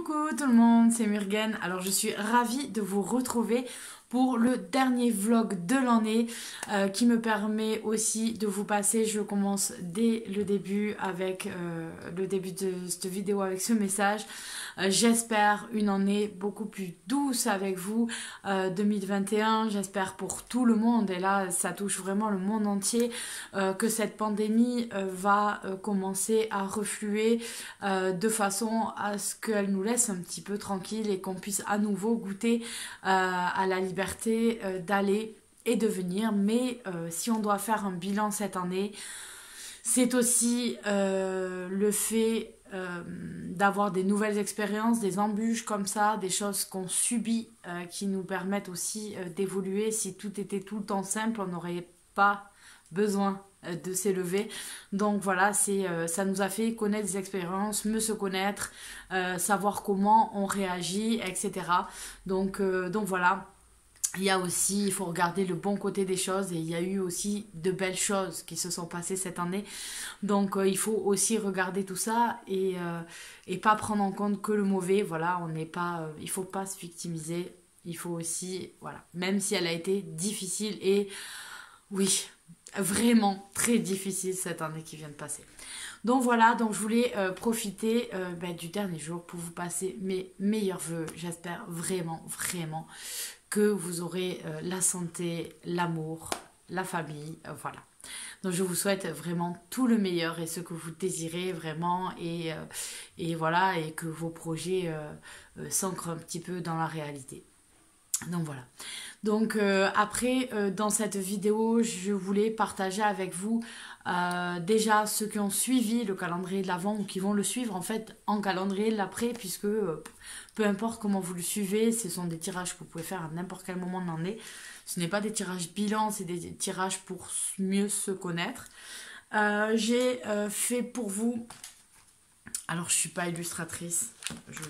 Coucou tout le monde, c'est Murgen. Alors je suis ravie de vous retrouver pour le dernier vlog de l'année qui me permet aussi de vous passer, je commence dès le début avec le début de cette vidéo avec ce message. J'espère une année beaucoup plus douce avec vous, 2021, j'espère pour tout le monde, et là ça touche vraiment le monde entier, que cette pandémie va commencer à refluer de façon à ce qu'elle nous laisse un petit peu tranquille et qu'on puisse à nouveau goûter à la liberté d'aller et de venir. Mais si on doit faire un bilan cette année, c'est aussi le fait d'avoir des nouvelles expériences, des embûches comme ça, des choses qu'on subit qui nous permettent aussi d'évoluer. Si tout était tout le temps simple, on n'aurait pas besoin de s'élever. Donc voilà, ça nous a fait connaître des expériences, mieux se connaître, savoir comment on réagit, etc. Donc voilà. Il faut regarder le bon côté des choses, et il y a eu aussi de belles choses qui se sont passées cette année. Donc il faut aussi regarder tout ça et pas prendre en compte que le mauvais. Voilà, il faut pas se victimiser. Il faut aussi, voilà, même si elle a été difficile et oui, vraiment très difficile cette année qui vient de passer. Donc voilà, donc je voulais profiter du dernier jour pour vous passer mes meilleurs vœux. J'espère vraiment, vraiment que vous aurez la santé, l'amour, la famille, voilà. Donc je vous souhaite vraiment tout le meilleur et ce que vous désirez vraiment, et voilà, et que vos projets s'ancrent un petit peu dans la réalité. Donc voilà. Donc après, dans cette vidéo, je voulais partager avec vous déjà ceux qui ont suivi le calendrier de l'Avent ou qui vont le suivre en fait en calendrier de l'après, puisque peu importe comment vous le suivez, ce sont des tirages que vous pouvez faire à n'importe quel moment de l'année. Ce n'est pas des tirages bilan, c'est des tirages pour mieux se connaître. J'ai fait pour vous, alors je suis pas illustratrice, je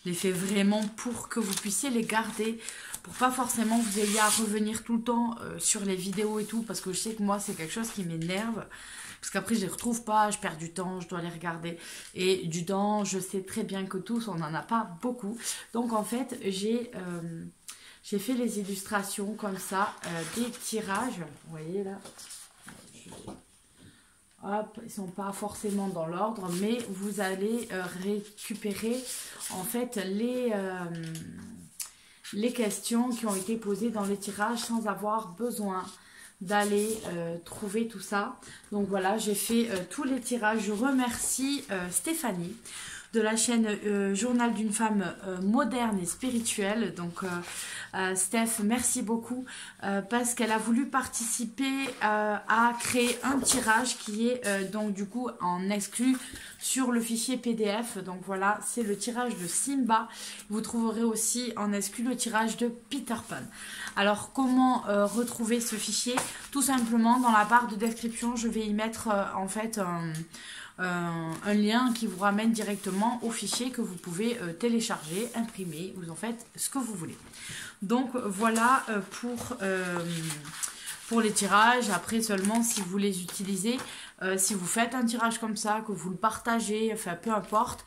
les fais vraiment pour que vous puissiez les garder, pour pas forcément vous ayez à revenir tout le temps sur les vidéos et tout, parce que je sais que moi c'est quelque chose qui m'énerve, parce qu'après je les retrouve pas, je perds du temps, je dois les regarder, et du temps, je sais très bien que tous on n'en a pas beaucoup. Donc en fait j'ai fait les illustrations comme ça, des tirages, vous voyez là, hop, ils sont pas forcément dans l'ordre, mais vous allez récupérer en fait les questions qui ont été posées dans les tirages sans avoir besoin d'aller trouver tout ça. Donc voilà, j'ai fait tous les tirages. Je remercie Stéphanie de la chaîne Journal d'une femme moderne et spirituelle. Donc Steph, merci beaucoup parce qu'elle a voulu participer à créer un tirage qui est donc du coup en exclu sur le fichier PDF. Donc voilà, c'est le tirage de Simba. Vous trouverez aussi en exclu le tirage de Peter Pan. Alors comment retrouver ce fichier? Tout simplement dans la barre de description, je vais y mettre en fait un lien qui vous ramène directement au fichier que vous pouvez télécharger, imprimer, vous en faites ce que vous voulez. Donc voilà pour les tirages. Après seulement si vous les utilisez, si vous faites un tirage comme ça, que vous le partagez, enfin peu importe,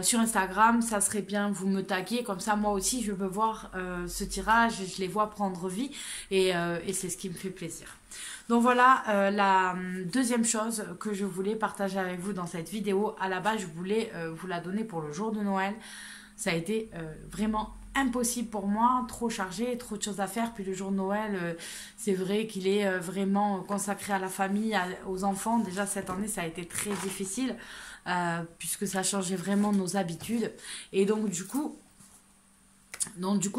sur Instagram, ça serait bien vous me taguer, comme ça moi aussi je peux voir ce tirage, je les vois prendre vie, et c'est ce qui me fait plaisir. Donc voilà la deuxième chose que je voulais partager avec vous dans cette vidéo. À la base je voulais vous la donner pour le jour de Noël. Ça a été vraiment impossible pour moi, trop chargé, trop de choses à faire. Puis le jour de Noël, c'est vrai qu'il est vraiment consacré à la famille, aux enfants. Déjà cette année ça a été très difficile puisque ça changeait vraiment nos habitudes. Et donc du coup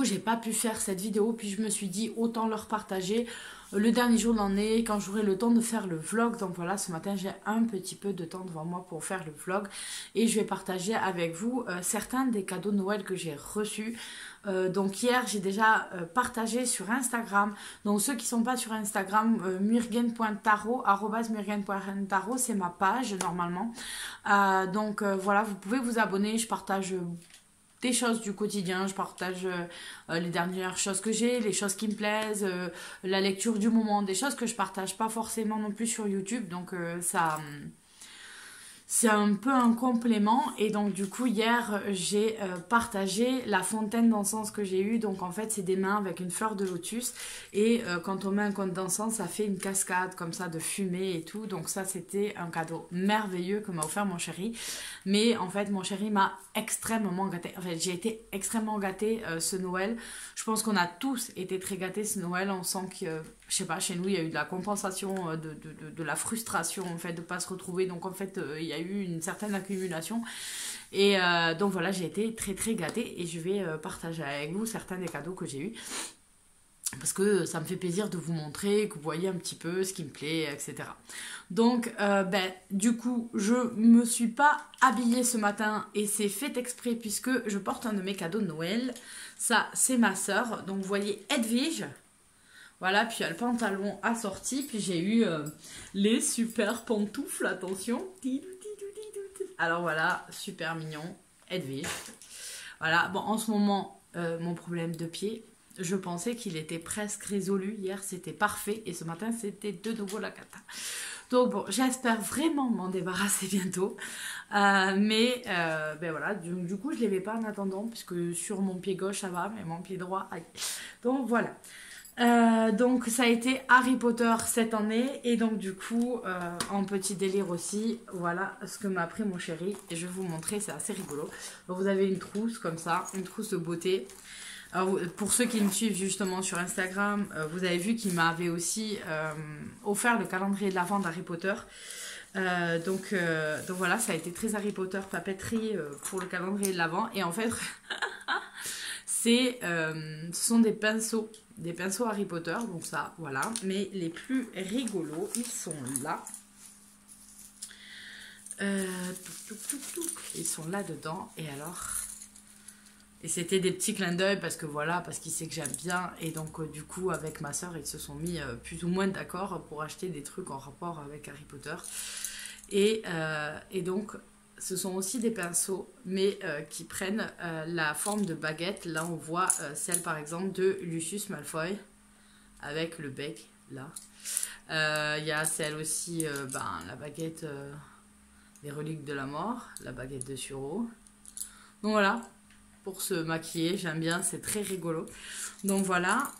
j'ai pas pu faire cette vidéo, puis je me suis dit autant leur partager le dernier jour de l'année quand j'aurai le temps de faire le vlog. Donc voilà, ce matin j'ai un petit peu de temps devant moi pour faire le vlog et je vais partager avec vous certains des cadeaux de Noël que j'ai reçus. Donc hier j'ai déjà partagé sur Instagram. Donc ceux qui sont pas sur Instagram, murgen.tarot, @murgen.tarot, c'est ma page normalement. Donc voilà, vous pouvez vous abonner, je partage des choses du quotidien, je partage les dernières choses que j'ai, les choses qui me plaisent, la lecture du moment, des choses que je partage pas forcément non plus sur YouTube. Donc c'est un peu un complément. Et donc du coup hier j'ai partagé la fontaine d'encens que j'ai eue. Donc en fait c'est des mains avec une fleur de lotus. Et quand on met un cône d'encens, ça fait une cascade comme ça de fumée et tout. Donc ça c'était un cadeau merveilleux que m'a offert mon chéri. Mais en fait mon chéri m'a extrêmement gâtée. En fait j'ai été extrêmement gâtée ce Noël. Je pense qu'on a tous été très gâtés ce Noël. On sent que, je sais pas, chez nous il y a eu de la compensation, de la frustration en fait de pas se retrouver. Donc en fait il y a eu une certaine accumulation. Et donc voilà, j'ai été très très gâtée et je vais partager avec vous certains des cadeaux que j'ai eus. Parce que ça me fait plaisir de vous montrer, que vous voyez un petit peu ce qui me plaît, etc. Donc, du coup, je me suis pas habillée ce matin et c'est fait exprès puisque je porte un de mes cadeaux de Noël. Ça, c'est ma sœur. Donc, vous voyez Edwige. Voilà, puis il y a le pantalon assorti. Puis j'ai eu les super pantoufles, attention. Alors voilà, super mignon, Edwige. Voilà, bon, en ce moment, mon problème de pied, je pensais qu'il était presque résolu. Hier, c'était parfait. Et ce matin, c'était de nouveau la cata. Donc bon, j'espère vraiment m'en débarrasser bientôt. Mais voilà, du coup, je ne les mets pas en attendant. Puisque sur mon pied gauche, ça va. Mais mon pied droit, aïe. Donc voilà. Donc ça a été Harry Potter cette année. Et donc du coup, en petit délire aussi, voilà ce que m'a pris mon chéri. Et je vais vous montrer, c'est assez rigolo. Donc vous avez une trousse comme ça, une trousse de beauté. Alors, pour ceux qui me suivent justement sur Instagram, vous avez vu qu'il m'avait aussi offert le calendrier de l'Avent d'Harry Potter. Donc voilà, ça a été très Harry Potter papeterie pour le calendrier de l'Avent. Et en fait, ce sont des pinceaux Harry Potter. Donc ça, voilà. Mais les plus rigolos, ils sont là. Ils sont là-dedans. Et alors... Et c'était des petits clins d'œil parce que voilà, parce qu'il sait que j'aime bien. Et donc du coup, avec ma soeur, ils se sont mis plus ou moins d'accord pour acheter des trucs en rapport avec Harry Potter. Et donc, ce sont aussi des pinceaux, mais qui prennent la forme de baguette. Là, on voit celle par exemple de Lucius Malfoy, avec le bec, là. Il y a celle aussi, la baguette des reliques de la mort, la baguette de Suro. Donc voilà. Pour se maquiller, j'aime bien, c'est très rigolo. Donc voilà,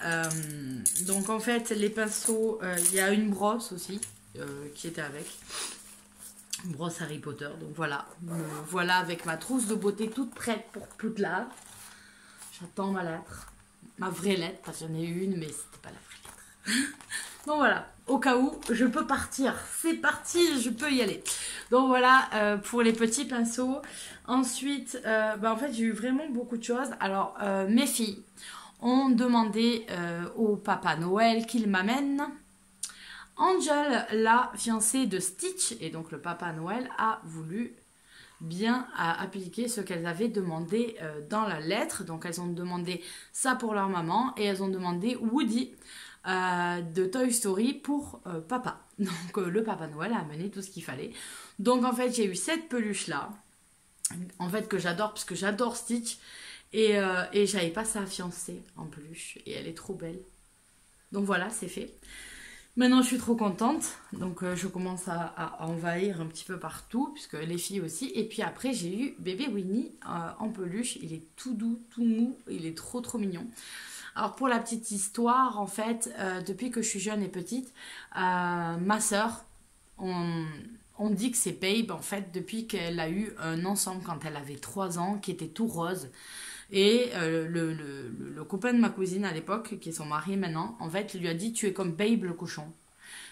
donc en fait les pinceaux, il y a une brosse aussi qui était avec, une brosse Harry Potter. Donc voilà, voilà avec ma trousse de beauté toute prête pour Poudlard. J'attends ma lettre, ma vraie lettre, parce que j'en ai eu une, mais c'était pas la vraie lettre. Donc voilà, au cas où je peux partir, c'est parti, je peux y aller. Donc voilà pour les petits pinceaux. Ensuite, en fait j'ai eu vraiment beaucoup de choses. Alors mes filles ont demandé au Papa Noël qu'il m'amène Angel, la fiancée de Stitch. Et donc le Papa Noël a voulu bien appliquer ce qu'elles avaient demandé dans la lettre. Donc elles ont demandé ça pour leur maman et elles ont demandé Woody de Toy Story pour papa. Donc le Papa Noël a amené tout ce qu'il fallait. Donc en fait j'ai eu cette peluche là, en fait que j'adore parce que j'adore Stitch et j'avais pas sa fiancée en peluche et elle est trop belle. Donc voilà, c'est fait. Maintenant je suis trop contente, donc je commence à envahir un petit peu partout, puisque les filles aussi. Et puis après j'ai eu bébé Winnie en peluche, il est tout doux, tout mou, il est trop trop mignon. Alors pour la petite histoire, en fait, depuis que je suis jeune et petite, ma soeur, on dit que c'est Babe, en fait, depuis qu'elle a eu un ensemble quand elle avait 3 ans, qui était tout rose. Et le copain de ma cousine à l'époque, qui est son mari maintenant, en fait, lui a dit tu es comme Babe le cochon.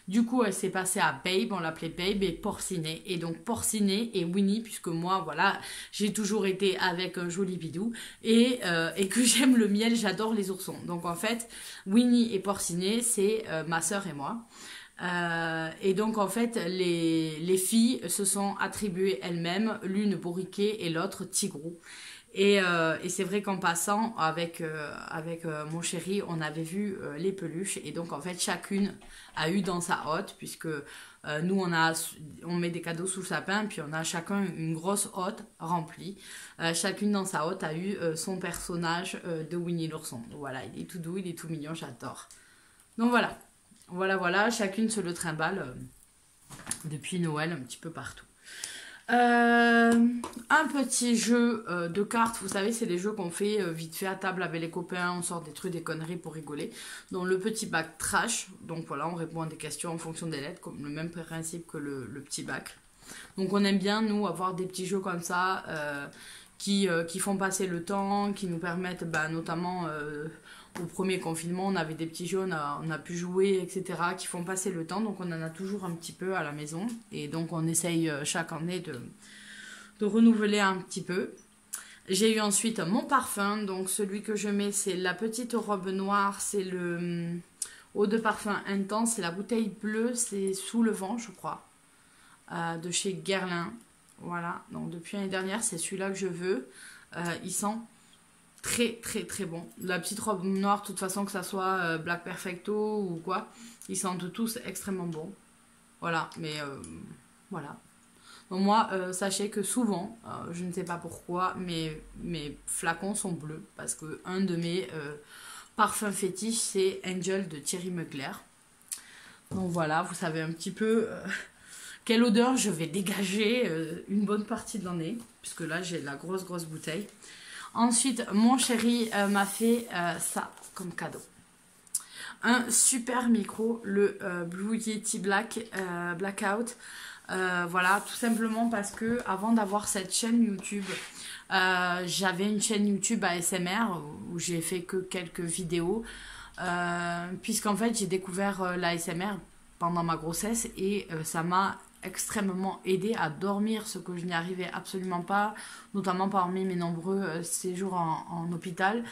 Du coup, elle s'est passée à Babe, on l'appelait Babe et Porcinet. Et donc Porcinet et Winnie, puisque moi, voilà, j'ai toujours été avec un joli bidou et que j'aime le miel, j'adore les oursons. Donc en fait, Winnie et Porcinet, c'est ma soeur et moi. Et donc en fait les filles se sont attribuées elles-mêmes, l'une Bourriquet et l'autre Tigrou. Et c'est vrai qu'en passant avec mon chéri, on avait vu les peluches. Et donc, en fait, chacune a eu dans sa hotte, puisque nous, on met des cadeaux sous le sapin, puis on a chacun une grosse hotte remplie. Chacune dans sa hotte a eu son personnage de Winnie l'ourson. Voilà, il est tout doux, il est tout mignon, j'adore. Donc voilà, voilà, chacune se le trimballe depuis Noël un petit peu partout. Un petit jeu de cartes, vous savez, c'est des jeux qu'on fait vite fait à table avec les copains, on sort des trucs, des conneries pour rigoler. Donc le petit bac trash, donc voilà, on répond à des questions en fonction des lettres, comme le même principe que le petit bac. Donc on aime bien, nous, avoir des petits jeux comme ça qui font passer le temps, qui nous permettent, bah, notamment au premier confinement, on avait des petits jeux, on a pu jouer, etc., qui font passer le temps. Donc on en a toujours un petit peu à la maison. Et donc on essaye chaque année de renouveler un petit peu. J'ai eu ensuite mon parfum. Donc celui que je mets, c'est la petite robe noire. C'est le eau de parfum intense. C'est la bouteille bleue. C'est Sous le vent, je crois. De chez Guerlain. Voilà. Donc depuis l'année dernière, c'est celui-là que je veux. Il sent très très très bon. La petite robe noire, de toute façon, que ça soit Black Perfecto ou quoi, ils sentent tous extrêmement bons. Voilà, mais voilà. Donc moi, sachez que souvent, je ne sais pas pourquoi, mais mes flacons sont bleus parce que un de mes parfums fétiches, c'est Angel de Thierry Mugler. Donc voilà, vous savez un petit peu quelle odeur je vais dégager une bonne partie de l'année, puisque là j'ai la grosse bouteille. Ensuite, mon chéri m'a fait ça comme cadeau. Un super micro, le Blue Yeti Blackout. Voilà, tout simplement parce que avant d'avoir cette chaîne YouTube, j'avais une chaîne YouTube ASMR où j'ai fait que quelques vidéos. Puisqu'en fait, j'ai découvert l'ASMR pendant ma grossesse et ça m'a extrêmement aidé à dormir, ce que je n'y arrivais absolument pas, notamment parmi mes nombreux séjours en hôpital,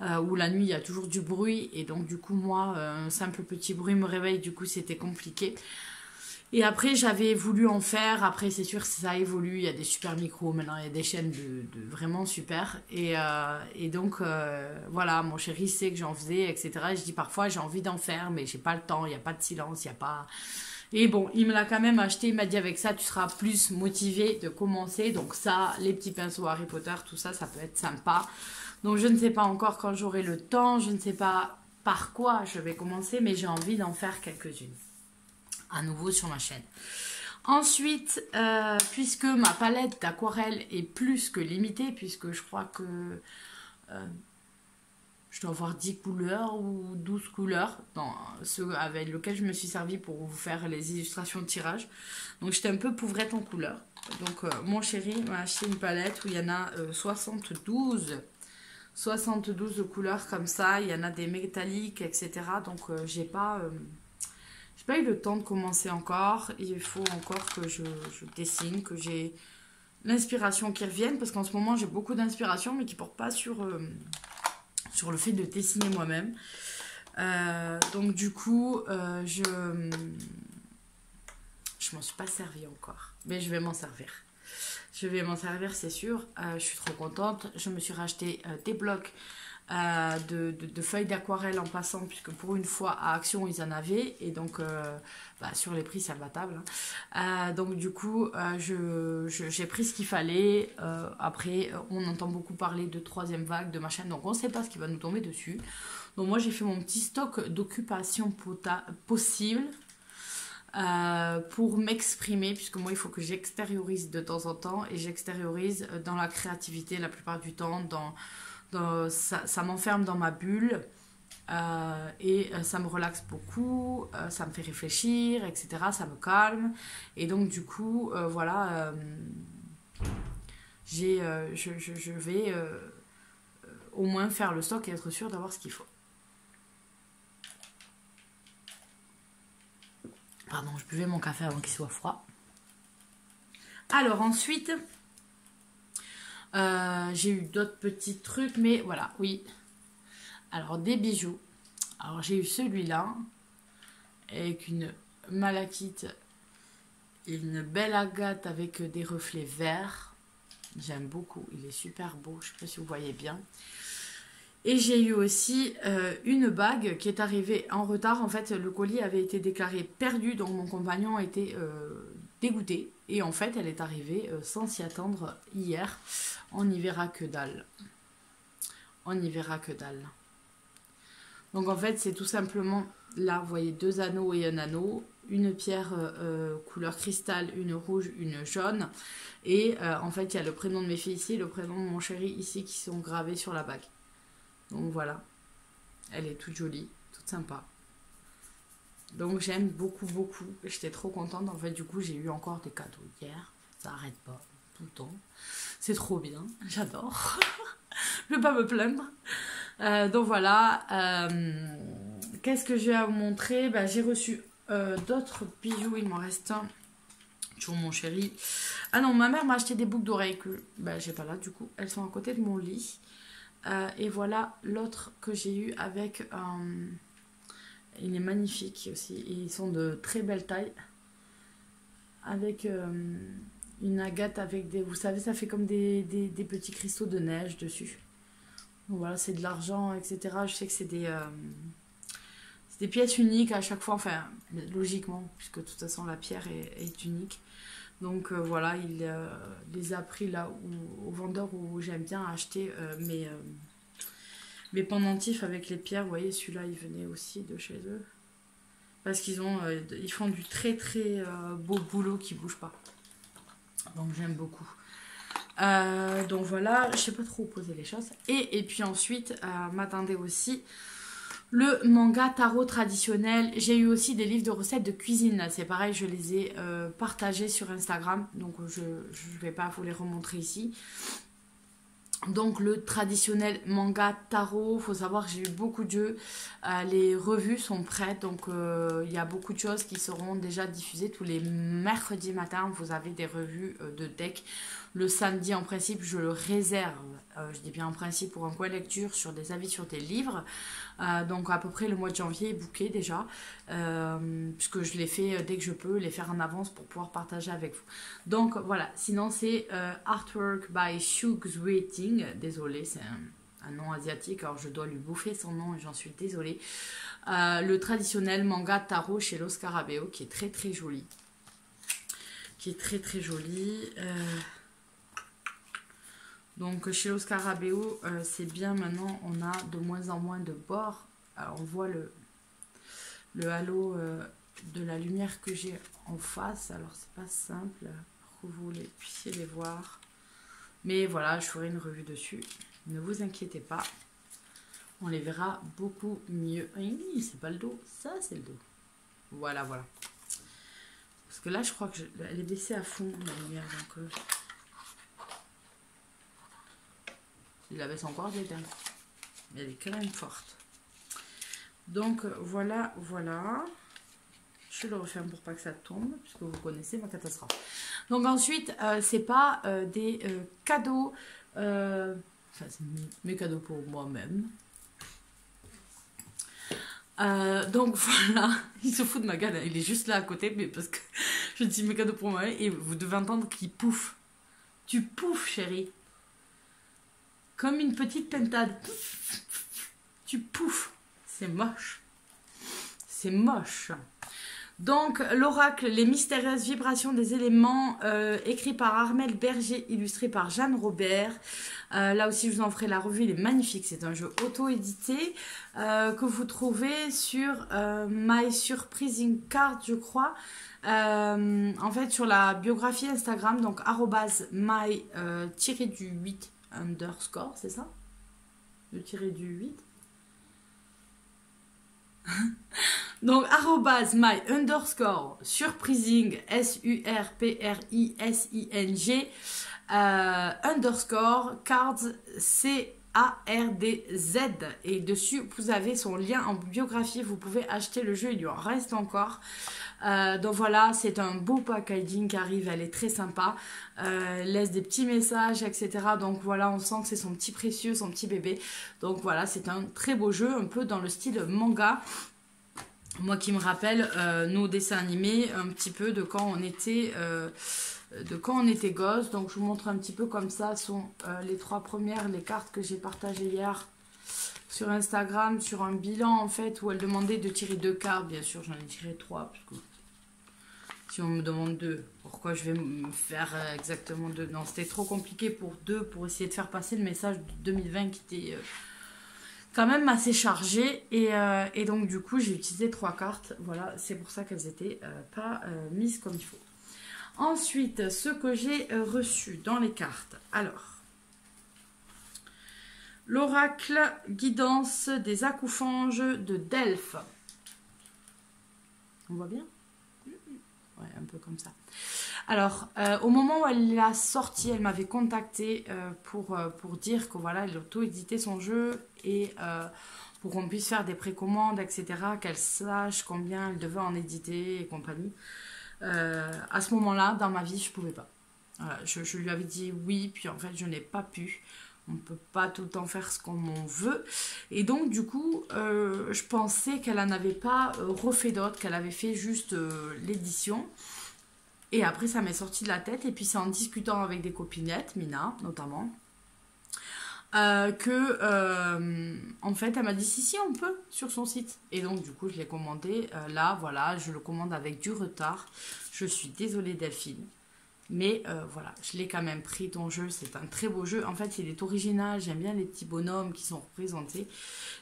où la nuit il y a toujours du bruit, et donc du coup moi, un simple petit bruit me réveille, du coup c'était compliqué. Et après j'avais voulu en faire, après c'est sûr ça évolue, il y a des super micros, maintenant il y a des chaînes de vraiment super, et donc voilà, mon chéri sait que j'en faisais, etc. Et je dis parfois j'ai envie d'en faire, mais j'ai pas le temps, il n'y a pas de silence, il n'y a pas... Et bon, il me l'a quand même acheté, il m'a dit avec ça tu seras plus motivé de commencer. Donc ça, les petits pinceaux Harry Potter, tout ça, ça peut être sympa. Donc je ne sais pas encore quand j'aurai le temps, je ne sais pas par quoi je vais commencer, mais j'ai envie d'en faire quelques-unes. À nouveau sur ma chaîne. Ensuite, puisque ma palette d'aquarelle est plus que limitée, puisque je crois que... je dois avoir 10 couleurs ou 12 couleurs dans ceux avec lesquels je me suis servi pour vous faire les illustrations de tirage. Donc j'étais un peu pauvrette en couleurs. Donc mon chéri m'a acheté une palette où il y en a 72 couleurs comme ça. Il y en a des métalliques, etc. Donc j'ai pas eu le temps de commencer encore. Il faut encore que je dessine, que j'ai l'inspiration qui revienne. Parce qu'en ce moment j'ai beaucoup d'inspiration mais qui ne portent pas sur le fait de dessiner moi-même. Donc du coup, je m'en suis pas servi encore. Mais je vais m'en servir. Je vais m'en servir, c'est sûr. Je suis trop contente. Je me suis racheté des blocs de feuilles d'aquarelle en passant, puisque pour une fois à Action ils en avaient. Et donc sur les prix c'est imbattable. Donc du coup j'ai pris ce qu'il fallait. Après on entend beaucoup parler de troisième vague, de machin. Donc on ne sait pas ce qui va nous tomber dessus. Donc moi j'ai fait mon petit stock d'occupation possible. Pour m'exprimer, puisque moi il faut que j'extériorise de temps en temps, et j'extériorise dans la créativité la plupart du temps, ça m'enferme dans ma bulle, et ça me relaxe beaucoup, ça me fait réfléchir, etc. Ça me calme, et donc du coup voilà, je vais au moins faire le stock et être sûre d'avoir ce qu'il faut. Pardon, je buvais mon café avant qu'il soit froid. Alors ensuite, j'ai eu d'autres petits trucs, mais voilà, oui. Alors des bijoux. Alors j'ai eu celui-là, avec une malachite, une belle agate avec des reflets verts. J'aime beaucoup, il est super beau, je ne sais pas si vous voyez bien. Et j'ai eu aussi une bague qui est arrivée en retard. En fait, le colis avait été déclaré perdu, donc mon compagnon a été dégoûté. Et en fait, elle est arrivée sans s'y attendre hier. On n'y verra que dalle. On n'y verra que dalle. Donc en fait, c'est tout simplement, là, vous voyez 2 anneaux et un anneau. une pierre couleur cristal, une rouge, une jaune. Et en fait, il y a le prénom de mes filles ici et le prénom de mon chéri ici qui sont gravés sur la bague. Donc voilà. Elle est toute jolie, toute sympa. Donc j'aime beaucoup, beaucoup. J'étais trop contente. En fait, du coup, j'ai eu encore des cadeaux hier. Ça n'arrête pas, tout le temps. C'est trop bien. J'adore. Je ne vais pas me plaindre. Donc voilà. Qu'est-ce que j'ai à vous montrer? J'ai reçu d'autres bijoux. Il m'en reste un. Toujours mon chéri. Ah non, ma mère m'a acheté des boucles d'oreilles que j'ai pas là du coup. Elles sont à côté de mon lit. Et voilà l'autre que j'ai eu avec... il est magnifique aussi. Et ils sont de très belle taille. Avec une agate avec des... Vous savez, ça fait comme des petits cristaux de neige dessus. Donc voilà, c'est de l'argent, etc. Je sais que c'est des pièces uniques à chaque fois. Enfin, logiquement, puisque de toute façon la pierre est unique. Donc voilà, il les a pris là au vendeur où j'aime bien acheter mes pendentifs avec les pierres. Vous voyez, celui-là, il venait aussi de chez eux. Parce qu'ils font du très très beau boulot qui ne bouge pas. Donc j'aime beaucoup. Donc voilà, je sais pas trop où poser les choses. Et puis ensuite, m'attendait aussi le manga tarot traditionnel. J'ai eu aussi des livres de recettes de cuisine. C'est pareil, je les ai partagés sur Instagram. Donc je ne vais pas vous les remontrer ici. Donc le traditionnel manga tarot, il faut savoir que j'ai eu beaucoup de jeux, les revues sont prêtes, donc il y a beaucoup de choses qui seront déjà diffusées tous les mercredis matins. Vous avez des revues de deck. Le samedi en principe je le réserve, je dis bien en principe, pour un coin lecture sur des avis sur des livres. Donc à peu près le mois de janvier est booké déjà, puisque je les fais dès que je peux, les faire en avance pour pouvoir partager avec vous. Donc voilà, sinon c'est Artwork by Shugs Waiting, désolé c'est un nom asiatique, alors je dois lui bouffer son nom et j'en suis désolée. Le traditionnel manga tarot chez Los Scarabeo qui est très très joli. Donc chez Los Scarabeo, c'est bien maintenant, on a de moins en moins de bords. Alors on voit le halo de la lumière que j'ai en face. Alors c'est pas simple pour que vous puissiez les voir. Mais voilà, je ferai une revue dessus. Ne vous inquiétez pas. On les verra beaucoup mieux. C'est pas le dos, ça c'est le dos. Voilà, voilà. Parce que là, je crois qu'elle est baissée à fond, la lumière. Donc... il la baisse encore des dingues. Mais elle est quand même forte. Donc voilà, voilà. Je le referme pour pas que ça tombe, puisque vous connaissez ma catastrophe. Donc ensuite, c'est pas des cadeaux. Enfin, c'est mes cadeaux pour moi-même. Donc voilà, il se fout de ma gueule, il est juste là à côté, mais parce que je dis mes cadeaux pour moi, et vous devez entendre qu'il pouffe. Tu pouffes, chérie. Comme une petite pentade. Tu pouffes. C'est moche. C'est moche. Donc, l'oracle, les mystérieuses vibrations des éléments, écrit par Armel Berger, illustré par Jeanne Robert. Là aussi, je vous en ferai la revue, il est magnifique. C'est un jeu auto-édité que vous trouvez sur My Surprising Card, je crois. En fait, sur la biographie Instagram, donc @my-8 underscore, c'est ça? Le tiré du 8. Donc @my underscore surprising surprising underscore cards CARDZ, et dessus vous avez son lien en biographie. Vous pouvez acheter le jeu, il lui en reste encore. Donc voilà, c'est un beau packaging qui arrive, elle est très sympa, laisse des petits messages, etc. Donc voilà, on sent que c'est son petit précieux, son petit bébé. Donc voilà, c'est un très beau jeu, un peu dans le style manga. Moi qui me rappelle nos dessins animés un petit peu de quand on était gosse. Donc je vous montre un petit peu comme ça sont les trois premières, les cartes que j'ai partagées hier sur Instagram, sur un bilan en fait, où elle demandait de tirer 2 cartes. Bien sûr j'en ai tiré 3, parce que si on me demande 2, pourquoi je vais me faire exactement 2? Non, c'était trop compliqué pour 2, pour essayer de faire passer le message de 2020 qui était quand même assez chargé. Et donc du coup j'ai utilisé 3 cartes. Voilà, c'est pour ça qu'elles n'étaient pas mises comme il faut. Ensuite, ce que j'ai reçu dans les cartes. Alors, l'oracle guidance des acoufanges de Delphes. On voit bien? Ouais, un peu comme ça. Alors, au moment où elle l'a sorti, elle m'avait contacté pour dire que voilà, elle auto-éditait son jeu et pour qu'on puisse faire des précommandes, etc., qu'elle sache combien elle devait en éditer et compagnie. À ce moment-là, dans ma vie, je ne pouvais pas. Voilà, je lui avais dit oui, puis en fait, je n'ai pas pu. On ne peut pas tout le temps faire ce qu'on veut. Et donc, du coup, je pensais qu'elle n'en avait pas refait d'autres, qu'elle avait fait juste l'édition. Et après, ça m'est sorti de la tête. Et puis, c'est en discutant avec des copinettes, Mina notamment, en fait, elle m'a dit si, on peut sur son site. Et donc, du coup, je l'ai commandé. Là, voilà, je le commande avec du retard. Je suis désolée, Delphine. Mais voilà, je l'ai quand même pris, ton jeu. C'est un très beau jeu. En fait, il est original. J'aime bien les petits bonhommes qui sont représentés.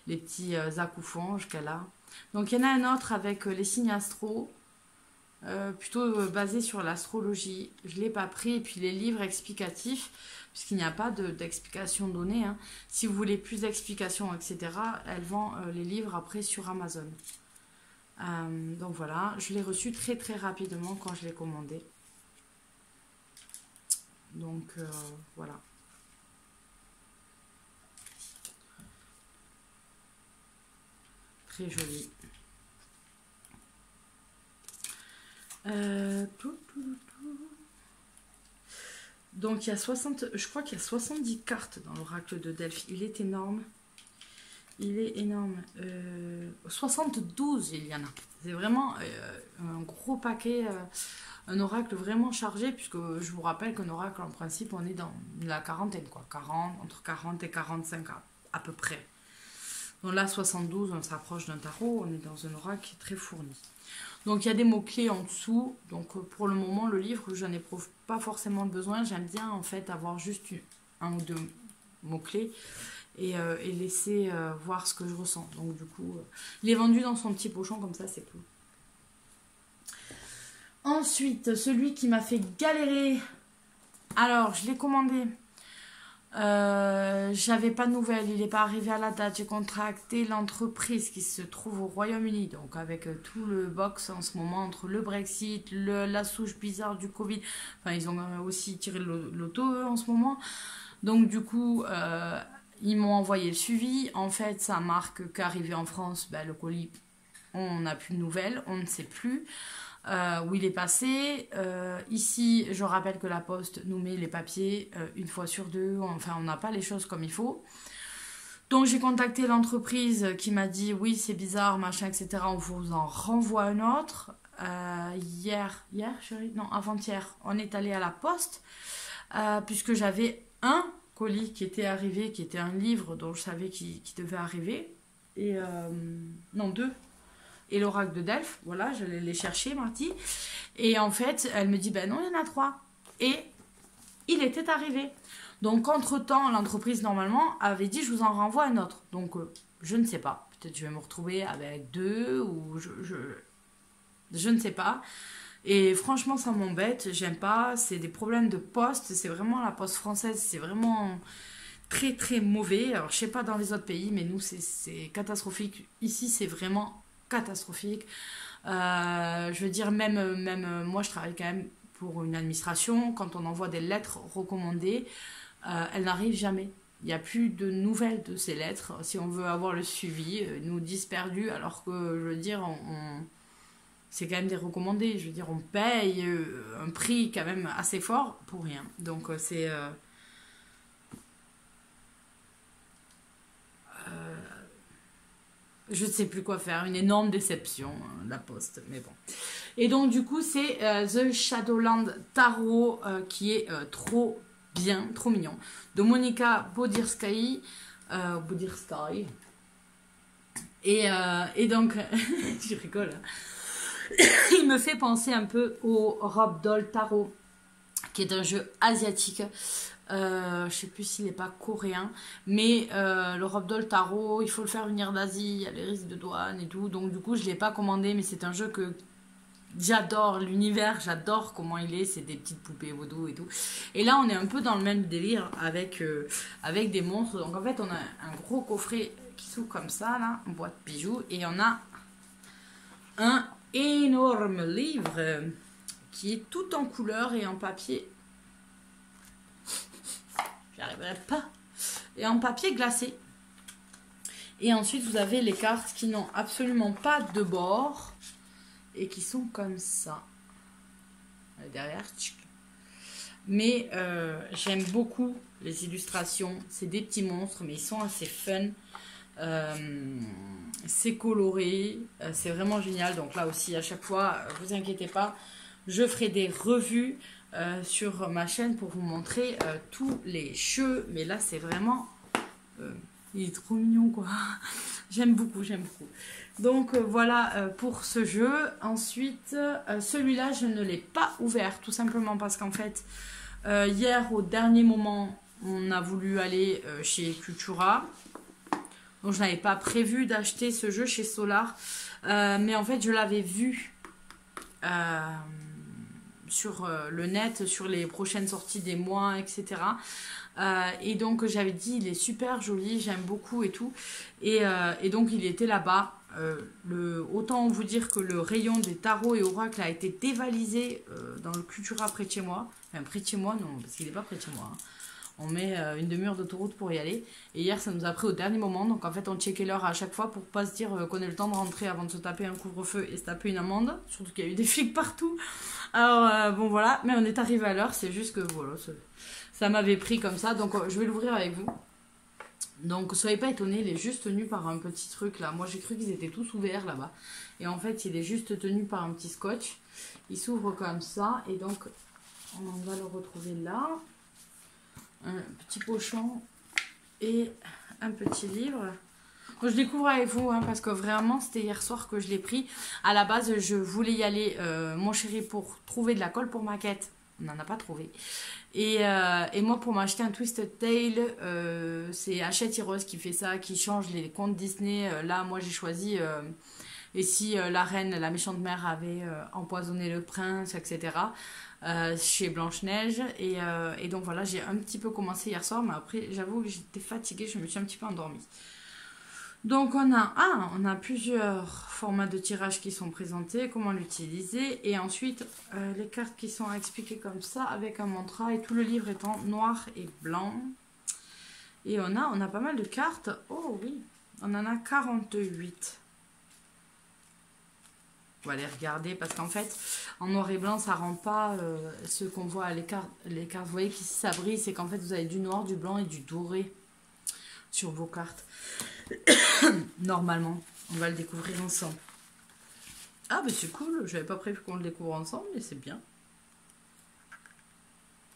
Les petits acoufanges qu'elle a. Donc, il y en a un autre avec les signes astro. Plutôt basé sur l'astrologie. Je ne l'ai pas pris. Et puis, les livres explicatifs. Puisqu'il n'y a pas d'explication donnée. Hein. Si vous voulez plus d'explications, etc., elle vend les livres après sur Amazon. Donc voilà, je l'ai reçu très très rapidement quand je l'ai commandé. Donc voilà. Très joli. Donc il y a 60, je crois qu'il y a 70 cartes dans l'oracle de Delphes. Il est énorme. Il est énorme. 72 il y en a. C'est vraiment un gros paquet, un oracle vraiment chargé, puisque je vous rappelle qu'un oracle en principe on est dans la quarantaine, quoi. 40, entre 40 et 45 à peu près. Donc là 72, on s'approche d'un tarot, on est dans un oracle qui est très fourni. Donc il y a des mots-clés en dessous. Donc pour le moment, le livre, je n'éprouve pas forcément besoin. J'aime bien en fait avoir juste un ou deux mots-clés et laisser voir ce que je ressens. Donc du coup, il est vendu dans son petit pochon comme ça, c'est cool. Ensuite, celui qui m'a fait galérer. Alors, je l'ai commandé. J'avais pas de nouvelles, il n'est pas arrivé à la date. J'ai contracté l'entreprise qui se trouve au Royaume-Uni, donc avec tout le box en ce moment entre le Brexit, la souche bizarre du Covid. Enfin, ils ont aussi tiré le loto en ce moment. Donc du coup, ils m'ont envoyé le suivi. En fait, ça marque qu'arrivé en France, le colis, on n'a plus de nouvelles, on ne sait plus. Où il est passé. Ici, je rappelle que la poste nous met les papiers une fois sur deux. Enfin, on n'a pas les choses comme il faut. Donc, j'ai contacté l'entreprise qui m'a dit oui, c'est bizarre, machin, etc. On vous en renvoie un autre. Hier, chérie? Non, avant-hier, on est allé à la poste puisque j'avais un colis qui était arrivé, qui était un livre dont je savais qu'il devait arriver. Et non, deux. Et l'oracle de Delphes, voilà, je l'ai cherché mardi. Et en fait, elle me dit, non, il y en a 3. Et il était arrivé. Donc, entre-temps, l'entreprise, normalement, avait dit, je vous en renvoie un autre. Donc, je ne sais pas. Peut-être je vais me retrouver avec 2 ou je ne sais pas. Et franchement, ça m'embête. J'aime pas. C'est des problèmes de poste. C'est vraiment la poste française. C'est vraiment très, très mauvais. Alors, je sais pas dans les autres pays, mais nous, c'est catastrophique. Ici, c'est vraiment catastrophique. Je veux dire, même moi, je travaille quand même pour une administration. Quand on envoie des lettres recommandées, elles n'arrivent jamais. Il n'y a plus de nouvelles de ces lettres. Si on veut avoir le suivi, ils nous disent perdu, alors que, je veux dire, c'est quand même des recommandés. Je veux dire, on paye un prix quand même assez fort pour rien. Donc, c'est... je ne sais plus quoi faire, une énorme déception, la poste, mais bon. Et donc du coup, c'est The Shadowland Tarot qui est trop bien, trop mignon. De Monika Bodirskaï. Et donc, je rigole. Il me fait penser un peu au Rob Doll Tarot, qui est un jeu asiatique. Je sais plus s'il n'est pas coréen. Mais le Rubble Tarot, il faut le faire venir d'Asie. Il y a les risques de douane et tout. Donc du coup, je ne l'ai pas commandé. Mais c'est un jeu que j'adore. L'univers, j'adore comment il est. C'est des petites poupées vaudou et tout. Et là, on est un peu dans le même délire avec des monstres. Donc en fait, on a un gros coffret qui s'ouvre comme ça, là. Une boîte bijoux. Et on a un énorme livre qui est tout en couleur et en papier. J'y arriverai pas. Et en papier glacé. Et ensuite, vous avez les cartes qui n'ont absolument pas de bord et qui sont comme ça. Derrière. Mais j'aime beaucoup les illustrations. C'est des petits monstres, mais ils sont assez fun. C'est coloré. C'est vraiment génial. Donc là aussi, à chaque fois, vous inquiétez pas, je ferai des revues sur ma chaîne pour vous montrer tous les jeux. Mais là, c'est vraiment... il est trop mignon, quoi. J'aime beaucoup, j'aime beaucoup. Donc voilà pour ce jeu. Ensuite, celui-là, je ne l'ai pas ouvert, tout simplement parce qu'en fait, hier, au dernier moment, on a voulu aller chez Cultura. Donc, je n'avais pas prévu d'acheter ce jeu chez Solar. Mais en fait, je l'avais vu sur le net, sur les prochaines sorties des mois, etc. Et donc, j'avais dit, il est super joli, j'aime beaucoup et tout. Et donc, il était là-bas. Autant vous dire que le rayon des tarots et oracles a été dévalisé dans le Cultura près de chez moi. Enfin, près de chez moi, non, parce qu'il n'est pas près de chez moi. Hein. On met une demi-heure d'autoroute pour y aller. Et hier, ça nous a pris au dernier moment. Donc, en fait, on checkait l'heure à chaque fois pour pas se dire qu'on ait le temps de rentrer avant de se taper un couvre-feu et se taper une amende. Surtout qu'il y a eu des flics partout. Alors, bon, voilà. Mais on est arrivé à l'heure. C'est juste que, voilà, ça m'avait pris comme ça. Donc, je vais l'ouvrir avec vous. Donc, soyez pas étonnés. Il est juste tenu par un petit truc, là. Moi, j'ai cru qu'ils étaient tous ouverts, là-bas. Et en fait, il est juste tenu par un petit scotch. Il s'ouvre comme ça. Et donc, on va le retrouver là. Un petit pochon et un petit livre. Donc, je découvre avec vous parce que vraiment c'était hier soir que je l'ai pris. À la base je voulais y aller mon chéri pour trouver de la colle pour ma quête. On n'en a pas trouvé. Et moi pour m'acheter un Twisted Tale, c'est Hachette Heroes qui fait ça, qui change les contes Disney. Là moi j'ai choisi et si la reine, la méchante mère avait empoisonné le prince, etc. Chez Blanche-Neige. Et donc voilà, j'ai un petit peu commencé hier soir, mais après j'avoue que j'étais fatiguée, je me suis un petit peu endormie. Donc on a plusieurs formats de tirage qui sont présentés, comment l'utiliser, et ensuite les cartes qui sont expliquées comme ça avec un mantra, et tout le livre est en noir et blanc. Et on a pas mal de cartes. Oh oui, on en a 48. On va les regarder parce qu'en fait en noir et blanc ça rend pas ce qu'on voit les cartes. Vous voyez qu'ici ça brille, c'est qu'en fait vous avez du noir, du blanc et du doré sur vos cartes. Normalement, on va le découvrir ensemble. Ah bah c'est cool, j'avais pas prévu qu'on le découvre ensemble, mais c'est bien.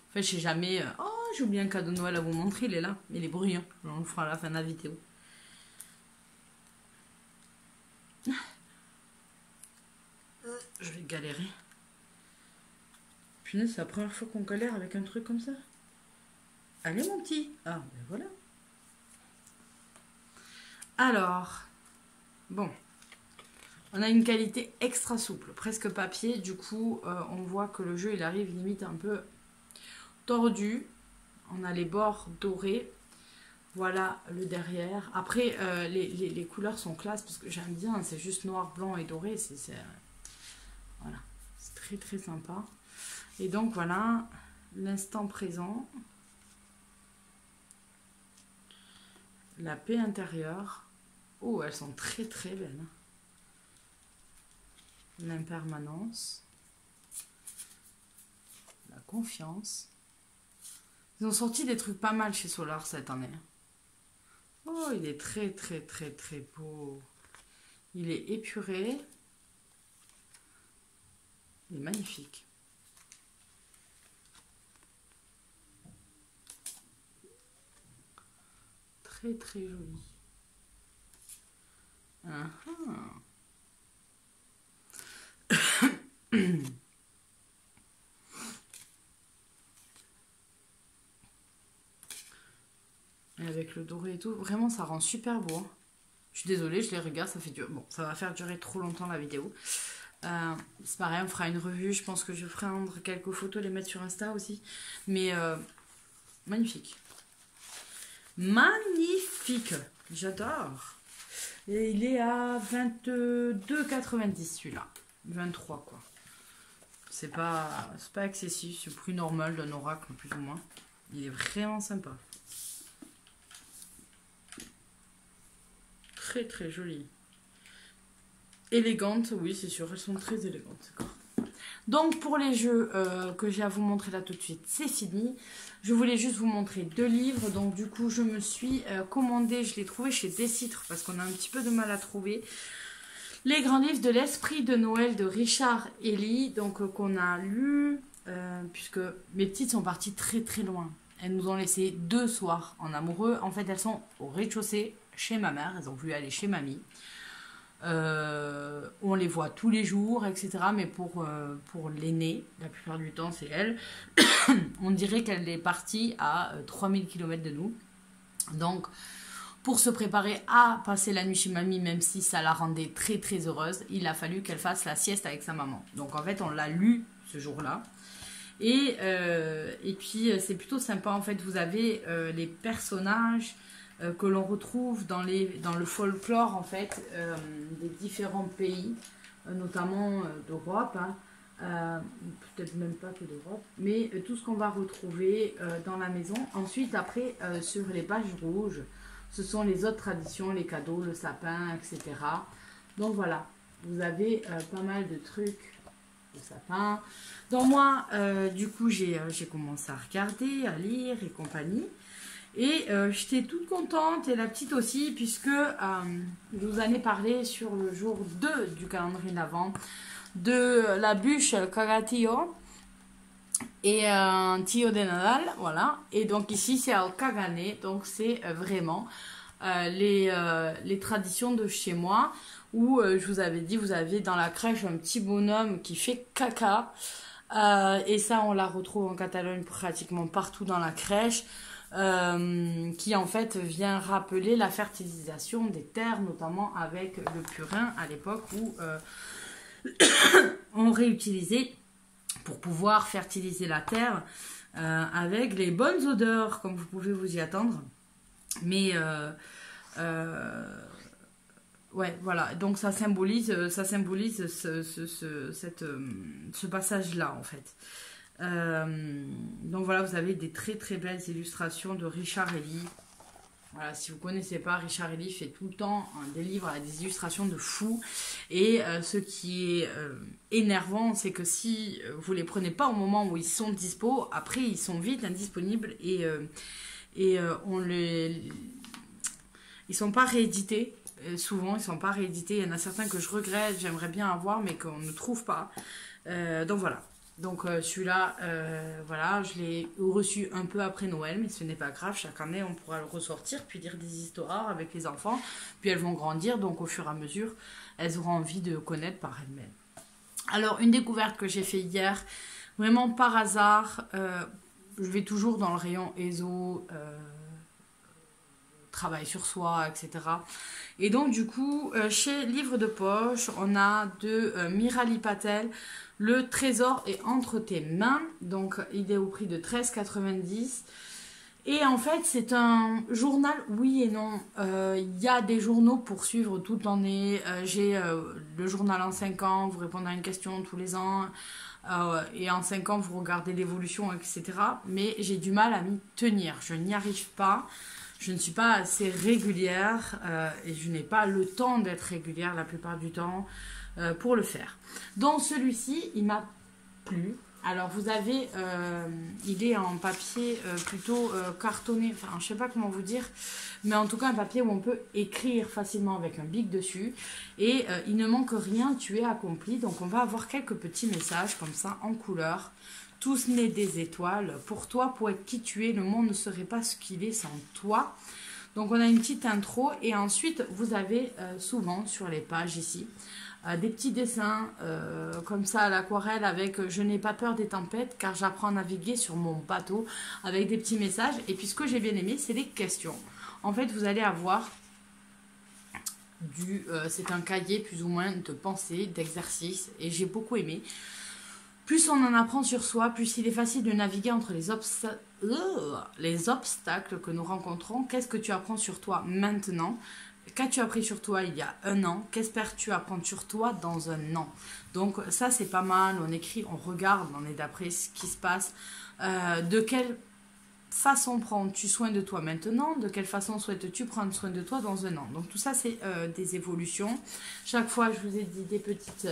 Enfin, je sais jamais. Oh, j'ai oublié un cadeau de Noël à vous montrer, il est là, il est bruyant. On le fera à la fin de la vidéo. Je vais galérer. Punaise, c'est la première fois qu'on galère avec un truc comme ça. Allez mon petit. Ah, ben voilà. Alors, bon. On a une qualité extra souple, presque papier. Du coup, on voit que le jeu, il arrive limite un peu tordu. On a les bords dorés. Voilà le derrière. Après, les couleurs sont classe parce que j'aime bien. C'est juste noir, blanc et doré. Voilà, c'est très très sympa. Et donc voilà l'instant présent, la paix intérieure. Oh, elles sont très très belles. L'impermanence, la confiance. Ils ont sorti des trucs pas mal chez Solar cette année. Oh, il est très très très très beau. Il est épuré. Il est magnifique. Très très joli. Et avec le doré et tout, vraiment ça rend super beau. Hein. Je suis désolée, je les regarde, ça fait dur. Bon, ça va faire durer trop longtemps la vidéo. C'est pareil, on fera une revue. Je pense que je ferai prendre quelques photos, les mettre sur Insta aussi. Mais magnifique. Magnifique. J'adore. Et il est à 22,90 celui-là. 23 quoi. C'est pas excessif, c'est le prix normal d'un oracle plus ou moins. Il est vraiment sympa. Très très joli. Élégante, oui c'est sûr, elles sont très élégantes. Donc pour les jeux que j'ai à vous montrer là tout de suite, c'est fini. Je voulais juste vous montrer 2 livres. Donc du coup je me suis commandé, je l'ai trouvé chez Décitre parce qu'on a un petit peu de mal à trouver. Les grands livres de l'esprit de Noël de Richard Ely, donc qu'on a lu, puisque mes petites sont parties très très loin. Elles nous ont laissé 2 soirs en amoureux. En fait, elles sont au rez-de-chaussée chez ma mère. Elles ont voulu aller chez mamie. On les voit tous les jours, etc. Mais pour l'aînée, la plupart du temps, c'est elle. On dirait qu'elle est partie à 3000 km de nous. Donc, pour se préparer à passer la nuit chez mamie, même si ça la rendait très très heureuse, il a fallu qu'elle fasse la sieste avec sa maman. Donc en fait, on l'a lu ce jour-là. Et puis c'est plutôt sympa. En fait, vous avez les personnages que l'on retrouve dans le folklore en fait des différents pays, notamment d'Europe. Hein. Peut-être même pas que d'Europe, mais tout ce qu'on va retrouver dans la maison. Ensuite, après, sur les pages rouges, ce sont les autres traditions, les cadeaux, le sapin, etc. Donc voilà, vous avez pas mal de trucs, le sapin. Donc moi, du coup, j'ai commencé à regarder, à lire et compagnie. Et j'étais toute contente, et la petite aussi, puisque je vous en ai parlé sur le jour 2 du calendrier d'Avent, de la bûche Kagatillo et un Tio de Nadal, voilà. Et donc ici c'est Al Kagane, donc c'est vraiment les traditions de chez moi, où je vous avais dit, vous avez dans la crèche un petit bonhomme qui fait caca, et ça on la retrouve en Catalogne pratiquement partout dans la crèche, qui en fait vient rappeler la fertilisation des terres, notamment avec le purin à l'époque où on réutilisait pour pouvoir fertiliser la terre avec les bonnes odeurs, comme vous pouvez vous y attendre. Mais ouais, voilà. Donc ça symbolise ce passage-là en fait. Donc voilà, vous avez des très très belles illustrations de Richard Ely. Voilà, si vous ne connaissez pas, Richard Ely fait tout le temps des livres avec des illustrations de fou. Et ce qui est énervant, c'est que si vous ne les prenez pas au moment où ils sont dispo, après ils sont vite indisponibles et ils ne sont pas réédités. Souvent, ils ne sont pas réédités. Il y en a certains que je regrette, j'aimerais bien avoir, mais qu'on ne trouve pas. Donc voilà. Donc celui-là, voilà, je l'ai reçu un peu après Noël, mais ce n'est pas grave, chaque année on pourra le ressortir, puis dire des histoires avec les enfants, puis elles vont grandir, donc au fur et à mesure, elles auront envie de connaître par elles-mêmes. Alors, une découverte que j'ai fait hier, vraiment par hasard, je vais toujours dans le rayon ESO, travail sur soi, etc. Et donc du coup, chez Livre de Poche, on a de Mirali Patel, Le trésor est entre tes mains. Donc il est au prix de 13,90 €. Et en fait, c'est un journal, oui et non. Il y a des journaux pour suivre toute l'année. J'ai le journal en 5 ans, vous répondez à une question tous les ans. Et en 5 ans, vous regardez l'évolution, etc. Mais j'ai du mal à m'y tenir. Je n'y arrive pas. Je ne suis pas assez régulière et je n'ai pas le temps d'être régulière la plupart du temps pour le faire. Donc celui-ci, il m'a plu. Alors vous avez, il est en papier plutôt cartonné, enfin je sais pas comment vous dire, mais en tout cas un papier où on peut écrire facilement avec un bic dessus. Et il ne manque rien, tu es accompli. Donc on va avoir quelques petits messages comme ça en couleur. Tous nés des étoiles, pour toi, pour être qui tu es, le monde ne serait pas ce qu'il est sans toi. Donc on a une petite intro et ensuite vous avez souvent sur les pages ici des petits dessins comme ça à l'aquarelle avec je n'ai pas peur des tempêtes car j'apprends à naviguer sur mon bateau, avec des petits messages. Et puis ce que j'ai bien aimé, c'est les questions. En fait, vous allez avoir c'est un cahier plus ou moins de pensée, d'exercice, et j'ai beaucoup aimé. Plus on en apprend sur soi, plus il est facile de naviguer entre les obstacles que nous rencontrons. Qu'est-ce que tu apprends sur toi maintenant? Qu'as-tu appris sur toi il y a un an? Qu'espères-tu apprendre sur toi dans un an? Donc ça c'est pas mal, on écrit, on regarde, on est d'après ce qui se passe. De quelle façon prends-tu soin de toi maintenant? De quelle façon souhaites-tu prendre soin de toi dans un an? Donc tout ça c'est des évolutions. Chaque fois je vous ai dit des petites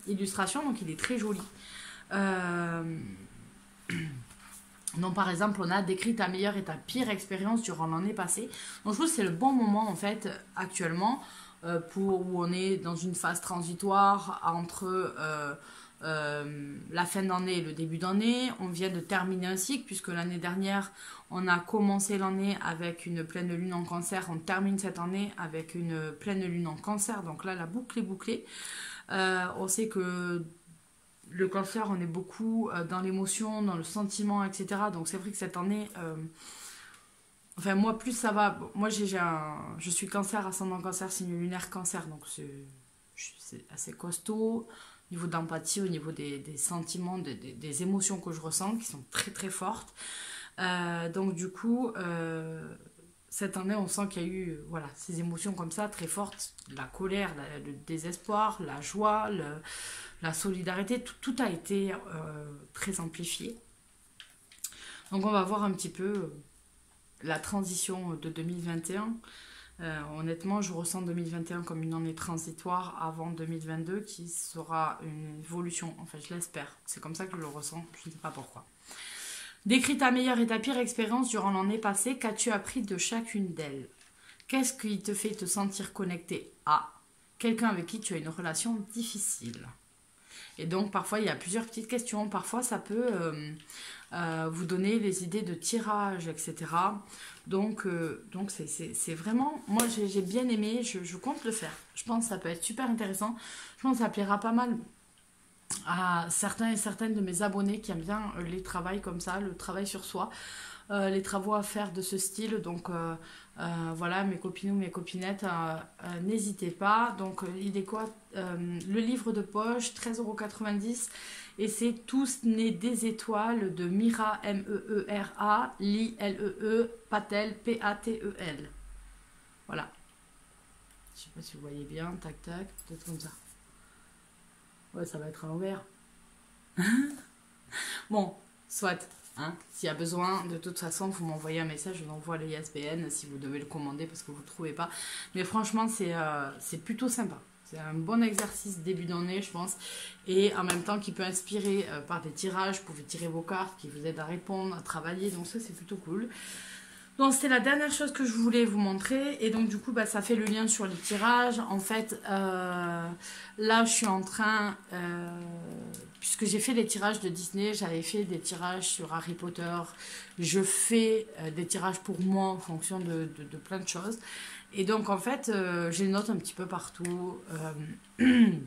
illustrations, donc il est très joli. Donc par exemple on a décrit ta meilleure et ta pire expérience durant l'année passée. Donc je trouve que c'est le bon moment en fait actuellement où on est dans une phase transitoire entre la fin d'année et le début d'année. On vient de terminer un cycle puisque l'année dernière on a commencé l'année avec une pleine lune en cancer. On termine cette année avec une pleine lune en cancer. Donc là la boucle est bouclée. On sait que le cancer, on est beaucoup dans l'émotion, dans le sentiment, etc. Donc c'est vrai que cette année, enfin moi plus ça va. Moi je suis cancer, ascendant cancer, signe lunaire cancer, donc c'est assez costaud. Au niveau d'empathie, au niveau des sentiments, des émotions que je ressens, qui sont très très fortes. Donc du coup, cette année, on sent qu'il y a eu voilà, ces émotions comme ça, très fortes. La colère, le désespoir, la joie, la solidarité, tout a été très amplifié. Donc on va voir un petit peu la transition de 2021. Honnêtement, je ressens 2021 comme une année transitoire avant 2022 qui sera une évolution. Enfin, je l'espère. C'est comme ça que je le ressens. Je ne sais pas pourquoi. Décris ta meilleure et ta pire expérience durant l'année passée. Qu'as-tu appris de chacune d'elles? Qu'est-ce qui te fait te sentir connecté à quelqu'un avec qui tu as une relation difficile? Et donc, parfois, il y a plusieurs petites questions. Parfois, ça peut vous donner les idées de tirage, etc. Donc c'est vraiment... Moi, j'ai bien aimé. Je compte le faire. Je pense que ça peut être super intéressant. Je pense que ça plaira pas mal à certains et certaines de mes abonnés qui aiment bien les travails comme ça, le travail sur soi. Les travaux à faire de ce style. Donc voilà, mes copines ou mes copinettes, n'hésitez pas. Donc il est quoi le livre de poche, 13,90 €. Et c'est Tous nés des étoiles de Mira, M-E-E-R-A, Lee, L-E-E, Patel, P-A-T-E-L. Voilà. Je sais pas si vous voyez bien, tac tac, peut-être comme ça. Ouais, ça va être à l'envers. Bon, soit. Hein, s'il y a besoin, de toute façon, vous m'envoyez un message, je vous envoie le ISBN si vous devez le commander parce que vous ne le trouvez pas. Mais franchement, c'est plutôt sympa. C'est un bon exercice début d'année, je pense. Et en même temps, qui peut inspirer par des tirages. Vous pouvez tirer vos cartes qui vous aident à répondre, à travailler. Donc ça, c'est plutôt cool. Donc c'était la dernière chose que je voulais vous montrer. Et donc du coup, bah, ça fait le lien sur les tirages. En fait, là, je suis en train... puisque j'ai fait les tirages de Disney, j'avais fait des tirages sur Harry Potter. Je fais des tirages pour moi en fonction de plein de choses. Et donc en fait, j'ai les notes un petit peu partout. Ils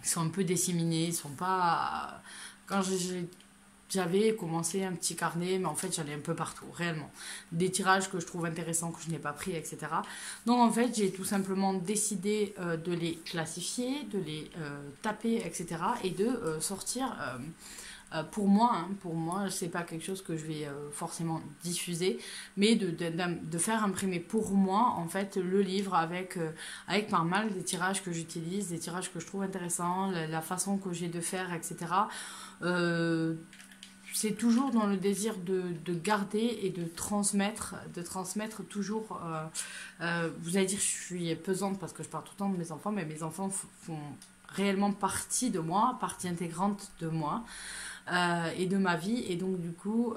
sont un peu disséminés. Ils sont pas... Quand j'avais commencé un petit carnet, mais en fait j'en ai un peu partout, réellement. Des tirages que je trouve intéressants, que je n'ai pas pris, etc. Donc en fait j'ai tout simplement décidé de les classifier, de les taper, etc. Et de sortir pour moi. Hein, pour moi, c'est pas quelque chose que je vais forcément diffuser, mais de faire imprimer pour moi en fait le livre avec pas mal des tirages que j'utilise, des tirages que je trouve intéressants, la façon que j'ai de faire, etc. C'est toujours dans le désir de garder et de transmettre toujours. Vous allez dire, je suis pesante parce que je parle tout le temps de mes enfants, mais mes enfants font réellement partie de moi, partie intégrante de moi et de ma vie. Et donc, du coup,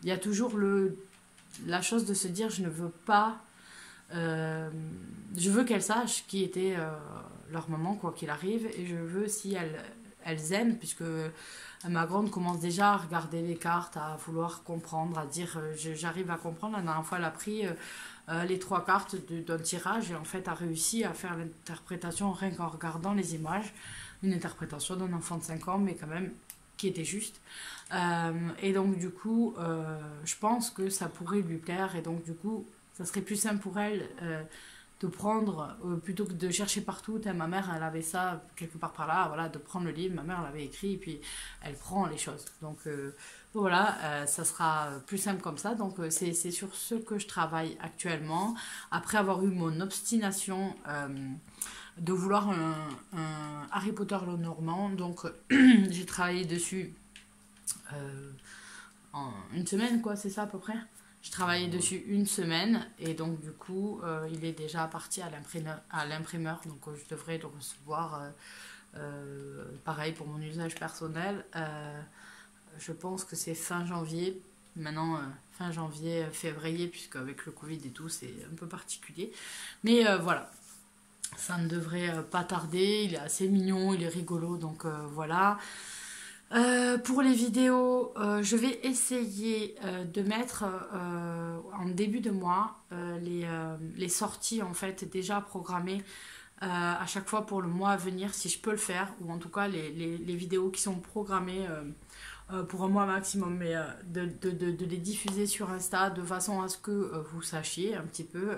il y a toujours la chose de se dire, je ne veux pas... je veux qu'elles sachent qui était leur maman, quoi qu'il arrive, et je veux, si elles aiment, puisque ma grande commence déjà à regarder les cartes, à vouloir comprendre, à dire j'arrive à comprendre. La dernière fois, elle a pris les 3 cartes d'un tirage et en fait a réussi à faire l'interprétation rien qu'en regardant les images. Une interprétation d'un enfant de 5 ans, mais quand même qui était juste. Et donc du coup, je pense que ça pourrait lui plaire et donc du coup, ça serait plus simple pour elle de prendre, plutôt que de chercher partout. Ma mère, elle avait ça quelque part par là, voilà, de prendre le livre, ma mère l'avait écrit et puis elle prend les choses. Donc voilà, ça sera plus simple comme ça. Donc c'est sur ce que je travaille actuellement. Après avoir eu mon obstination de vouloir un Harry Potter le Normand, donc j'ai travaillé dessus en une semaine, quoi, c'est ça à peu près. J'ai travaillé dessus une semaine et donc du coup il est déjà parti à l'imprimeur, donc je devrais le recevoir pareil pour mon usage personnel. Je pense que c'est fin janvier. Maintenant, fin janvier, février, puisque avec le Covid et tout, c'est un peu particulier. Mais voilà, ça ne devrait pas tarder. Il est assez mignon, il est rigolo, donc voilà. Pour les vidéos, je vais essayer de mettre en début de mois les sorties en fait déjà programmées à chaque fois pour le mois à venir si je peux le faire, ou en tout cas les vidéos qui sont programmées pour un mois maximum, mais de les diffuser sur Insta de façon à ce que vous sachiez un petit peu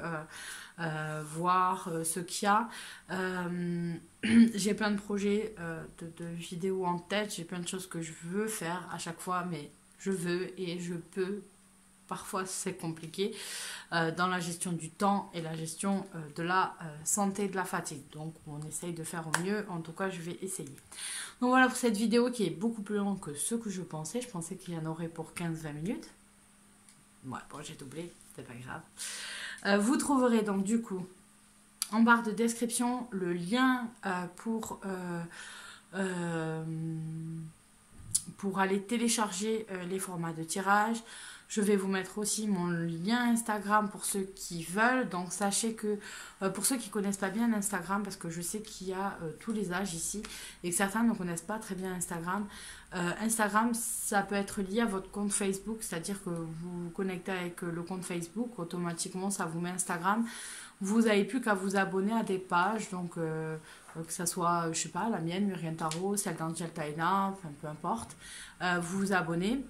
voir ce qu'il y a. J'ai plein de projets de vidéos en tête, j'ai plein de choses que je veux faire à chaque fois, mais je veux et je peux. Parfois c'est compliqué dans la gestion du temps et la gestion de la santé et de la fatigue. Donc on essaye de faire au mieux, en tout cas je vais essayer. Donc voilà pour cette vidéo qui est beaucoup plus longue que ce que je pensais. Je pensais qu'il y en aurait pour 15-20 minutes. Ouais, bon j'ai doublé, c'est pas grave. Vous trouverez donc du coup en barre de description le lien pour aller télécharger les formats de tirage. Je vais vous mettre aussi mon lien Instagram pour ceux qui veulent. Donc sachez que pour ceux qui ne connaissent pas bien Instagram, parce que je sais qu'il y a tous les âges ici et que certains ne connaissent pas très bien Instagram. Instagram, ça peut être lié à votre compte Facebook, c'est-à-dire que vous vous connectez avec le compte Facebook, automatiquement ça vous met Instagram. Vous n'avez plus qu'à vous abonner à des pages, donc que ce soit, je sais pas, la mienne, Muriel Tarot, celle d'Angel Taina, enfin peu importe. Vous vous abonnez.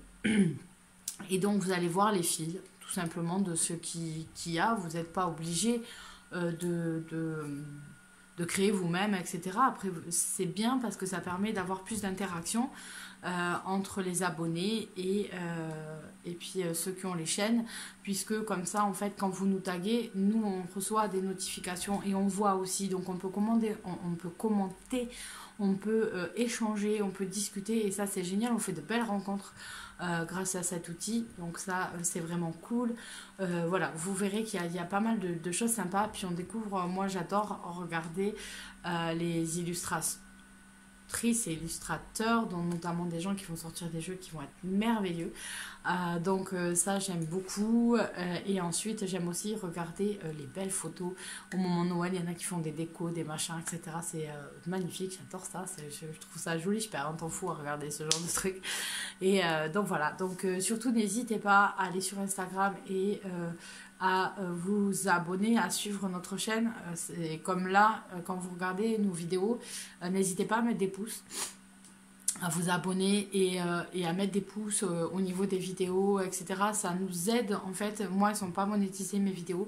Et donc vous allez voir les fils, tout simplement, de ce qu'il y a. Vous n'êtes pas obligé de créer vous-même, etc. Après, c'est bien parce que ça permet d'avoir plus d'interaction entre les abonnés et puis ceux qui ont les chaînes, puisque comme ça, en fait, quand vous nous taguez, nous, on reçoit des notifications et on voit aussi. Donc, on peut commenter, on peut échanger, on peut discuter et ça, c'est génial. On fait de belles rencontres grâce à cet outil, donc ça c'est vraiment cool. Voilà, vous verrez qu'il y a pas mal de choses sympas, puis on découvre, moi j'adore regarder les illustratrices et illustrateurs, dont notamment des gens qui vont sortir des jeux qui vont être merveilleux. Donc ça j'aime beaucoup. Et ensuite j'aime aussi regarder les belles photos au moment de Noël. Il y en a qui font des décos, des machins, etc. C'est magnifique, j'adore ça. Je trouve ça joli, je perds un temps fou à regarder ce genre de trucs. Et donc voilà, donc surtout n'hésitez pas à aller sur Instagram et à vous abonner, à suivre notre chaîne. C'est comme là, quand vous regardez nos vidéos, n'hésitez pas à mettre des pouces, à vous abonner et à mettre des pouces au niveau des vidéos, etc. Ça nous aide, en fait. Moi, elles ne sont pas monétisées, mes vidéos,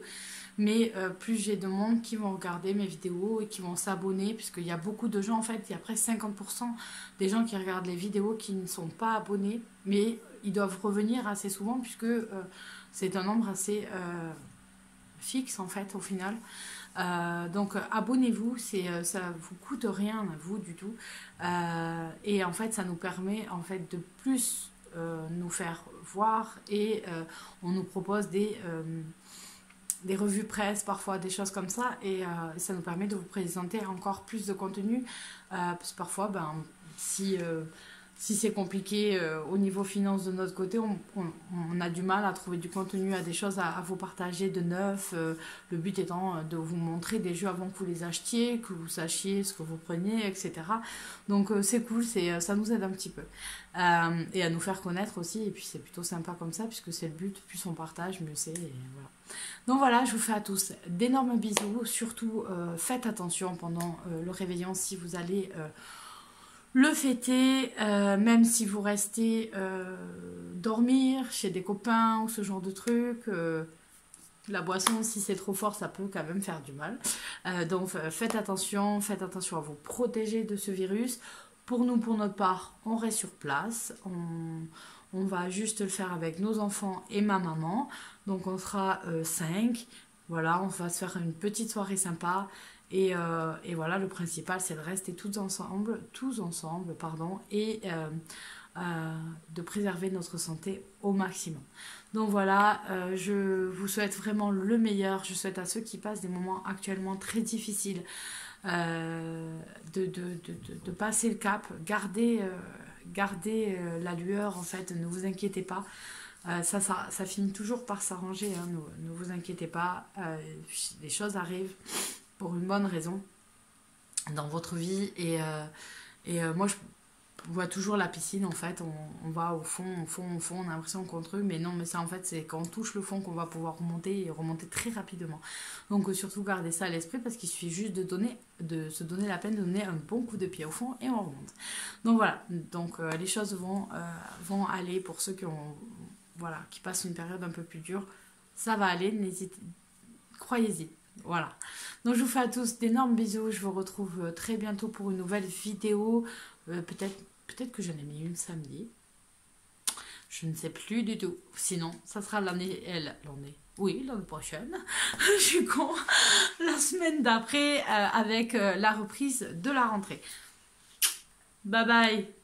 mais plus j'ai de monde qui vont regarder mes vidéos et qui vont s'abonner, puisqu'il y a beaucoup de gens, en fait, il y a presque 50% des gens qui regardent les vidéos qui ne sont pas abonnés, mais ils doivent revenir assez souvent, puisque c'est un nombre assez fixe, en fait, au final. Donc abonnez-vous, ça vous coûte rien à vous du tout, et en fait ça nous permet en fait de plus nous faire voir, et on nous propose des revues presse, parfois des choses comme ça, et ça nous permet de vous présenter encore plus de contenu, parce que parfois si si c'est compliqué au niveau finance de notre côté, on a du mal à trouver du contenu, à des choses à vous partager de neuf. Le but étant de vous montrer des jeux avant que vous les achetiez, que vous sachiez ce que vous preniez, etc. Donc c'est cool, ça nous aide un petit peu. Et à nous faire connaître aussi. Et puis c'est plutôt sympa comme ça, puisque c'est le but. Plus on partage, mieux c'est. Voilà. Donc voilà, je vous fais à tous d'énormes bisous. Surtout, faites attention pendant le réveillon si vous allez... le fêter, même si vous restez dormir chez des copains ou ce genre de truc. La boisson, si c'est trop fort, ça peut quand même faire du mal. Donc faites attention à vous protéger de ce virus. Pour nous, pour notre part, on reste sur place. On va juste le faire avec nos enfants et ma maman. Donc on sera 5. Voilà, on va se faire une petite soirée sympa. Et voilà, le principal, c'est de rester tous ensemble, et de préserver notre santé au maximum. Donc voilà, je vous souhaite vraiment le meilleur. Je souhaite à ceux qui passent des moments actuellement très difficiles de passer le cap, garder la lueur en fait, ne vous inquiétez pas. Ça finit toujours par s'arranger, hein, ne vous inquiétez pas, les choses arrivent pour une bonne raison dans votre vie et moi je vois toujours la piscine en fait, on va au fond, on a l'impression qu'on truc, mais non, mais ça en fait c'est quand on touche le fond qu'on va pouvoir remonter et remonter très rapidement. Donc surtout gardez ça à l'esprit parce qu'il suffit juste de se donner la peine de donner un bon coup de pied au fond et on remonte. Donc voilà, donc les choses vont aller pour ceux qui passent une période un peu plus dure, ça va aller, croyez-y. Voilà. Donc je vous fais à tous d'énormes bisous. Je vous retrouve très bientôt pour une nouvelle vidéo. Peut-être que j'en ai mis une samedi. Je ne sais plus du tout. Sinon, ça sera l'année prochaine. Je suis con. La semaine d'après avec la reprise de la rentrée. Bye bye.